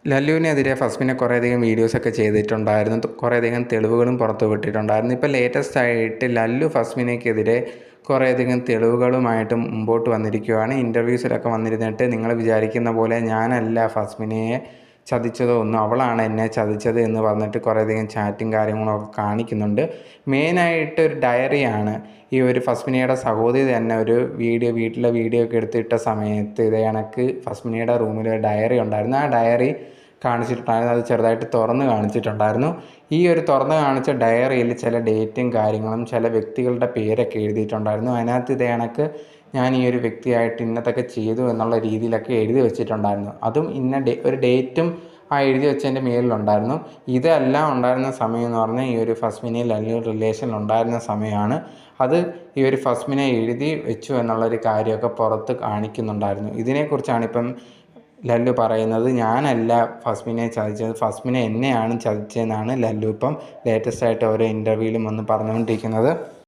ലല്ലുവിനെതിരെ ഫസ്മിനെ കുറേയധികം വീഡിയോസൊക്കെ ചെയ്തിട്ടുണ്ടായിരുന്നു. കുറേയധികം തെളിവുകളും പുറത്തു വിട്ടിട്ടുണ്ടായിരുന്നു. ഇപ്പോൾ ലേറ്റസ്റ്റ് ആയിട്ട് ലല്ലു ഫസ്മിനെക്കെതിരെ കുറേയധികം തെളിവുകളുമായിട്ട് മുമ്പോട്ട് വന്നിരിക്കുകയാണ്. ഇൻ്റർവ്യൂസിലൊക്കെ വന്നിരുന്നിട്ട് നിങ്ങൾ വിചാരിക്കുന്ന പോലെ ഞാനല്ല ഫസ്മിനയെ ചതിച്ചതോ ഒന്നും, അവളാണ് എന്നെ ചതിച്ചത് എന്ന് പറഞ്ഞിട്ട് കുറേയധികം ചാറ്റും കാര്യങ്ങളൊക്കെ കാണിക്കുന്നുണ്ട്. മെയിനായിട്ട് ഒരു ഡയറിയാണ് ഈ ഒരു ഫസ്മിനയുടെ സഹോദരി തന്നെ ഒരു വീട്ടിലെ വീഡിയോ ഒക്കെ എടുത്തിട്ട സമയത്ത് ഇതേ കണക്ക് ഫസ്മിനയുടെ റൂമിൽ ഒരു ഡയറി ഉണ്ടായിരുന്നു. ആ ഡയറി കാണിച്ചിട്ടുണ്ടായിരുന്നു. അത് ചെറുതായിട്ട് തുറന്ന് കാണിച്ചിട്ടുണ്ടായിരുന്നു. ഈ ഒരു തുറന്ന് കാണിച്ച ഡയറിയിൽ ചില ഡേറ്റും കാര്യങ്ങളും ചില വ്യക്തികളുടെ പേരൊക്കെ എഴുതിയിട്ടുണ്ടായിരുന്നു. അതിനകത്ത് ഇതേ കണക്ക് ഞാൻ ഈ ഒരു വ്യക്തിയായിട്ട് ഇന്നതൊക്കെ ചെയ്തു എന്നുള്ള രീതിയിലൊക്കെ എഴുതി വെച്ചിട്ടുണ്ടായിരുന്നു. അതും ഒരു ഡേറ്റും ആ എഴുതി വെച്ചതിൻ്റെ മേലിലുണ്ടായിരുന്നു. ഇതെല്ലാം ഉണ്ടായിരുന്ന സമയം എന്ന് പറഞ്ഞാൽ ഈ ഒരു ഫസ്മിനയും ലല്ലു റിലേഷൻ ഉണ്ടായിരുന്ന സമയമാണ്. അത് ഈ ഒരു ഫസ്മിനെ എഴുതി വെച്ചു എന്നുള്ളൊരു കാര്യമൊക്കെ പുറത്ത് കാണിക്കുന്നുണ്ടായിരുന്നു. ഇതിനെക്കുറിച്ചാണ് ഇപ്പം ലല്ലു പറയുന്നത്. ഞാനല്ല ഫസ്മിനെ ചതിച്ചത്, ഫസ്മിനെ എന്നെയാണ് ചതിച്ചതെന്നാണ് ലല്ലു ഇപ്പം ലേറ്റസ്റ്റ് ആയിട്ട് ഓരോ ഇൻ്റർവ്യൂവിലും വന്ന് പറഞ്ഞുകൊണ്ടിരിക്കുന്നത്.